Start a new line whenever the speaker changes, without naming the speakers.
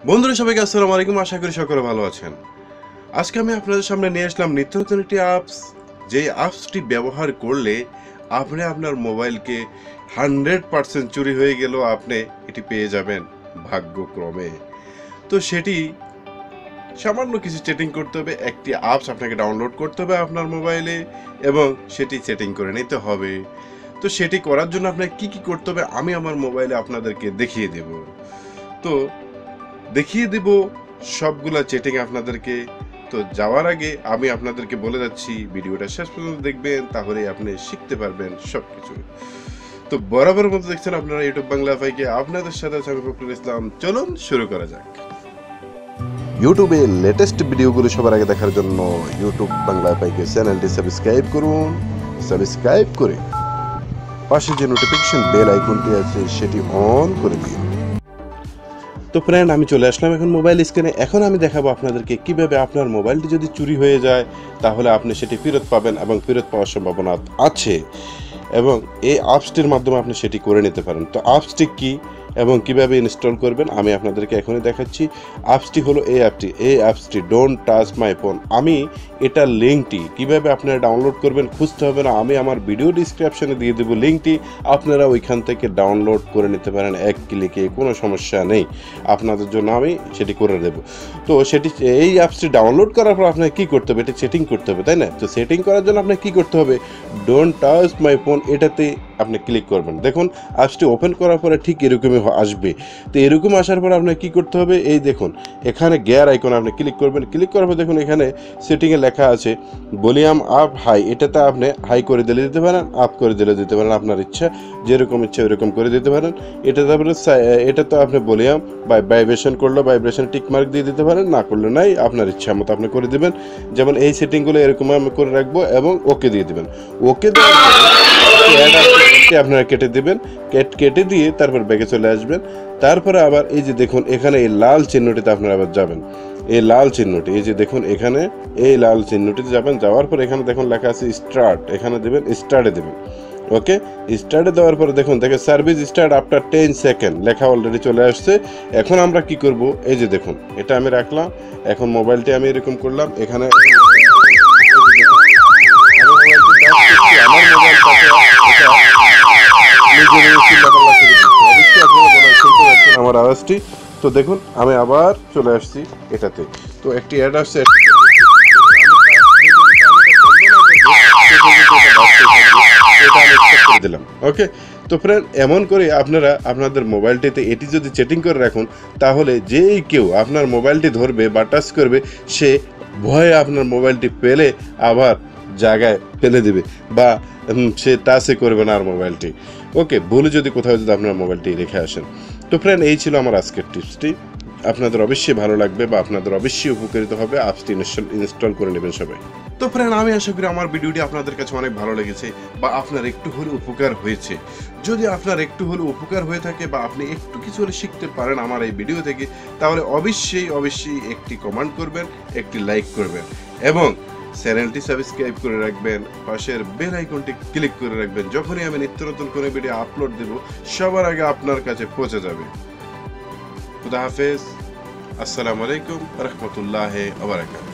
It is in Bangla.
বন্ধুরা সবাইকে আসসালামু আলাইকুম, আশা করি সকলে ভালো আছেন। আজকে আমি আপনাদের সামনে নিয়ে আসলাম নিত্য নতুন একটি অ্যাপস, যে অ্যাপসটি ব্যবহার করলে আপনি আপনার মোবাইলকে 100% চুরি হয়ে গেলেও আপনি এটি পেয়ে যাবেন ভাগ্যক্রমে। তো সেটি সামান্য কিছু সেটিং করতে হবে, একটি অ্যাপস আপনাকে ডাউনলোড করতে হবে আপনার মোবাইলে এবং সেটি সেটিং করে নিতে হবে। তো সেটি করার জন্য আপনাকে কি কি করতে হবে আমি আমার মোবাইলে আপনাদেরকে দেখিয়ে দেব। তো দেখিয়ে দেব সবগুলা সেটিং আপনাদেরকে। তো যাওয়ার আগে আমি আপনাদেরকে বলে যাচ্ছি ভিডিওটা শেষ পর্যন্ত দেখবেন, তাহলে আপনি শিখতে পারবেন সবকিছু। তো বরাবর মতো দেখছেন আপনারা ইউটিউব বাংলা ভাইকে, আপনাদের সাথে আমি ফখরুল ইসলাম। চলুন শুরু করা যাক। ইউটিউবে লেটেস্ট ভিডিওগুলো সবার আগে দেখার জন্য ইউটিউব বাংলা ভাইকে চ্যানেলটি সাবস্ক্রাইব করুন। সাবস্ক্রাইব করে পাশে যে নোটিফিকেশন বেল আইকনটি আছে সেটি অন করে দিন। তো ফ্রেন্ড, আমি চলে আসলাম এখন মোবাইল স্ক্রিনে। এখন আমি দেখাবো আপনাদেরকে কিভাবে আপনার মোবাইলটি যদি চুরি হয়ে যায় তাহলে আপনি সেটি ফেরত পাবেন এবং ফেরত পাওয়ার সম্ভাবনা আছে, এবং এই অ্যাপসটির মাধ্যমে আপনি সেটি করে নিতে পারেন। তো অ্যাপসটি কি এবং কিভাবে ইনস্টল করবেন আমি আপনাদেরকে এখনই দেখাচ্ছি। অ্যাপসটি হলো এই অ্যাপসটি ডোন্ট টাচ মাই ফোন। আমি এটার লিঙ্কটি কিভাবে আপনারা ডাউনলোড করবেন খুঁজতে হবে না, আমি আমার ভিডিও ডিসক্রিপশনে দিয়ে দেবো লিঙ্কটি, আপনারা ওইখান থেকে ডাউনলোড করে নিতে পারেন এক ক্লিকে, কোনো সমস্যা নেই। আপনাদের জন্য আমি সেটি করে দেব। তো সেটি এই অ্যাপসটি ডাউনলোড করার পর আপনাকে কী করতে হবে, এটি সেটিং করতে হবে, তাই না? তো সেটিং করার জন্য আপনাকে কী করতে হবে, ডোন্ট টাচ মাই ফোন এটাতে আপনি ক্লিক করবেন। দেখুন অ্যাপসটি ওপেন করার পরে ঠিক এরকমই আসবে। তো এরকম আসার পর আপনাকে কী করতে হবে, এই দেখুন এখানে গিয়ার আইকন আপনি ক্লিক করবেন। ক্লিক করার পর দেখুন এখানে সেটিংয়ে লেখা আছে ভলিউম আপ হাই, এটাতে আপনি হাই করে দিলে দিতে পারেন, আপ করে দিলে দিতে পারেন, আপনার ইচ্ছা, যেরকম ইচ্ছা ওরকম করে দিতে পারেন। এটাতে আপনি এটা তো আপনি ভলিউম বা ভাইব্রেশন করলে ভাইব্রেশন টিক মার্ক দিয়ে দিতে পারেন, না করলে নাই, আপনার ইচ্ছা মতো আপনি করে দেবেন। যেমন এই সেটিংগুলো এরকম আমি করে রাখবো এবং ওকে দিয়ে দেবেন। ওকে দেওয়ার পরে আপনারা কেটে দেবেন, কেটে দিয়ে তারপর ব্যাগে চলে আসবেন। তারপরে আবার এই যে দেখুন এখানে এই লাল চিহ্নটিতে আপনারা আবার যাবেন। এই লাল চিহ্নটি, এই যে দেখুন এখানে এই লাল চিহ্নটিতে যাবেন। যাওয়ার পর এখানে দেখুন লেখা আছে স্টার্ট, এখানে দেবেন, স্টার্টে দেবেন। ওকে, স্টার্টে দেওয়ার পরে দেখুন সার্ভিস স্টার্ট আফটার 10 সেকেন্ড লেখা অলরেডি চলে আসছে। এখন আমরা কি করব, এই যে দেখুন এটা আমি রাখলাম, এখন মোবাইলটি আমি এরকম করলাম, এখানে আমার আওয়াজটি। তো দেখুন আমি আবার চলে আসছি এটাতে। তো একটি অ্যাড আসছে, দিলাম। ওকে, তো ফ্রেন্ড এমন করে আপনারা আপনাদের মোবাইলটিতে এটি যদি সেটিং করে রাখুন তাহলে যেই কেউ আপনার মোবাইলটি ধরবে বা টাচ করবে সে ভয়ে আপনার মোবাইলটি পেলে আবার জায়গায় ফেলে দেবে বা সে টাচে করবে না আর মোবাইলটি। ওকে, ভুলে যদি কোথাও যদি আপনার মোবাইলটি রেখে আসেন। তো ফ্রেন্ড এই ছিল আমার আজকের টিপসটি, আপনাদের অবশ্যই ভালো লাগবে বা আপনাদের অবশ্যই উপকৃত হবে। অ্যাপসটি ইনস্টল করে নেবেন সবাই। তো ফ্রেন্ড আমি আশা করি আমার ভিডিওটি আপনাদের কাছে অনেক ভালো লেগেছে বা আপনার একটু হলেও উপকার হয়েছে। যদি আপনার একটু হলেও উপকার হয়ে থাকে বা আপনি একটু কিছু হলে শিখতে পারেন আমার এই ভিডিও থেকে, তাহলে অবশ্যই একটি কমেন্ট করবেন, একটি লাইক করবেন এবং চ্যানেলটি সাবস্ক্রাইব করে রাখবেন, পাশের বেল আইকনটি ক্লিক করে রাখবেন। যখনই আমি নিত্য নতুন কোনো ভিডিও আপলোড দেব সবার আগে আপনার কাছে পৌঁছে যাবে। খুদা হাফেজ, আসসালামু আলাইকুম ওয়া রাহমাতুল্লাহি ওয়া বারাকাতুহু।